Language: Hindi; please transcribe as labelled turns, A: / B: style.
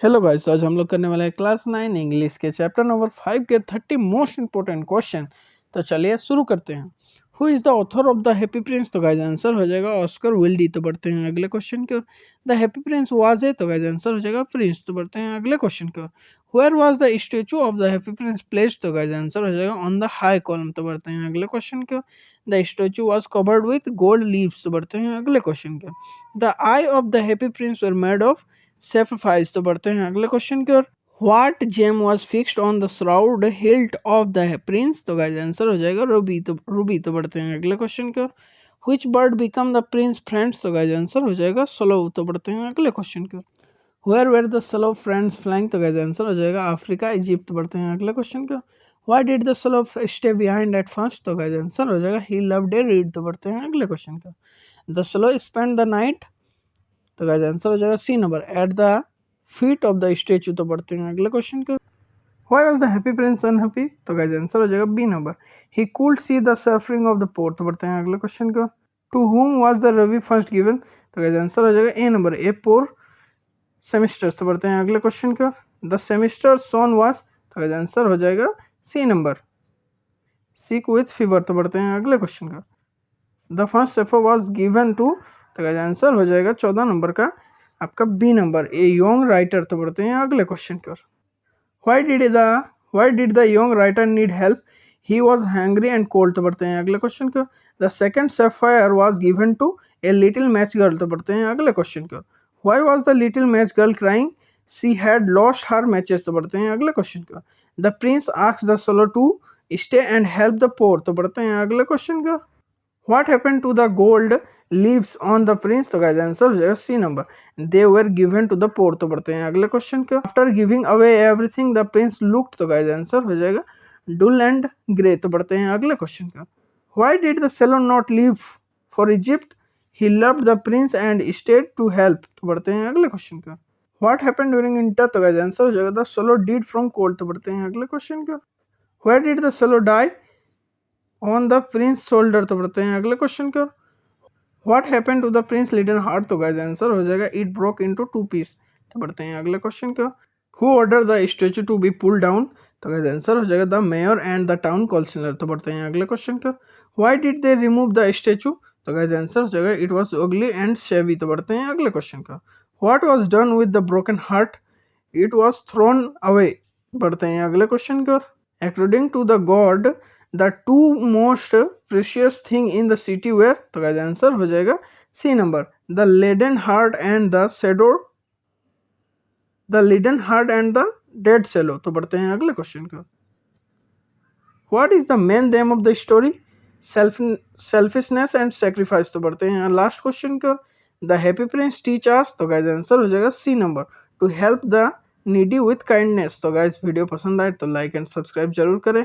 A: हेलो गाइस, आज हम लोग करने वाले हैं क्लास 9 इंग्लिश के चैप्टर नंबर 5 के 30 मोस्ट इंपोर्टेंट क्वेश्चन। तो चलिए शुरू करते हैं। Who is the author of the happy Prince? तो गाइस आंसर हो जाएगा ऑस्कर विल्डी। तो बढ़ते हैं अगले क्वेश्चन की ओर। The happy prince was a? तो गाइस आंसर हो जाएगा प्रिंस। तो बढ़ते हैं अगले क्वेश्चन की ओर। Where was the statue of the happy prince placed? तो गाइस आंसर हो जाएगा ऑन द हाई कॉलम। तो बढ़ते हैं अगले क्वेश्चन की ओर। The statue was covered with gold leaves. तो बढ़ते हैं अगले क्वेश्चन की ओर। The eye of the happy prince were made of sapphires. तो बढ़ते हैं अगले क्वेश्चन की ओर। What gem was fixed on the sword hilt of the prince? तो गाइस आंसर हो जाएगा रूबी। तो बढ़ते हैं अगले क्वेश्चन की ओर। Which bird become the prince friends? तो गाइस आंसर हो जाएगा स्लो। तो बढ़ते हैं अगले क्वेश्चन की ओर। Where were the swallow friends flying? तो गाइस आंसर हो जाएगा अफ्रीका इजिप्ट। तो बढ़ते हैं अगले क्वेश्चन की ओर। Why did the swallow stay behind at first? तो गाइस आंसर हो जाएगा ही लव्ड ए रीड। तो बढ़ते हैं अगले क्वेश्चन की ओर। The swallow spend the night? तो गाइस आंसर हो जाएगा C number at the feet of the statue. तो बढ़ते हैं अगले क्वेश्चन के। Why was the happy prince unhappy? तो गाइस आंसर हो जाएगा B number he could see the suffering of the poor. तो बढ़ते हैं अगले क्वेश्चन के। To whom was the ruby first given? तो गाइस आंसर हो जाएगा ए नंबर ए पोर सेमिस्टर्स। तो बढ़ते हैं अगले क्वेश्चन के। The semester soon was? तो गाइस आंसर हो जाएगा C number sick with fever. तो बढ़ते हैं अगले क्वेश्चन का। The first safer was given to? तो गाइस आंसर हो जाएगा 14 नंबर का आपका B number A young writer. तो बढ़ते हैं अगले क्वेश्चन की ओर। Why did the young writer need help? He was hungry and cold. तो बढ़ते हैं अगले क्वेश्चन की ओर। The second sapphire was given to a little match girl. तो बढ़ते हैं अगले क्वेश्चन की ओर। Why was the little match girl crying? She had lost her matches. तो बढ़ते हैं अगले क्वेश्चन की ओर। The prince asked the swallow to stay and help the poor. तो बढ़ते हैं अगले क्वेश्चन की ओर। What happened to the gold leaves on the prince? तो गाइस आंसर हो जाएगा C number they were given to the poor। तो बढ़ते हैं अगले क्वेश्चन के। After giving away everything the prince looked? तो गाइस आंसर हो जाएगा dull and grey। तो बढ़ते हैं अगले क्वेश्चन का। Why did the fellow not leave for Egypt? He loved the prince and stayed to help। तो बढ़ते हैं अगले क्वेश्चन का। What happened during winter? तो गाइस आंसर हो जाएगा the fellow died from cold। तो बढ़ते हैं अगले क्वेश्चन का। Where did the fellow die? On the prince shoulder. तो बढ़ते हैं अगले क्वेश्चन को। What happened to the prince little heart? तो गाइस आंसर हो जाएगा it broke into two piece. तो बढ़ते हैं अगले क्वेश्चन को। Who order the statue to be pull down? तो गाइस आंसर हो जाएगा the mayor and the town councillor. तो बढ़ते हैं अगले क्वेश्चन को। Why did they remove the statue? तो गाइस आंसर हो जाएगा it was ugly and shabby. तो बढ़ते हैं अगले क्वेश्चन को। What was done with the broken heart? It was thrown away. बढ़ते हैं अगले क्वेश्चन को। According to the god the two most precious thing in the city were? तो गाइस आंसर हो जाएगा C number the leaden heart and the shadow dead swallow. तो बढ़ते हैं अगले क्वेश्चन को। What is the main theme of the story? Selfishness and sacrifice. तो बढ़ते हैं लास्ट क्वेश्चन को। The happy prince teach us? तो गाइस आंसर हो जाएगा C number to help the needy with kindness. तो गाइस वीडियो पसंद आए तो लाइक एंड सब्सक्राइब जरूर करें।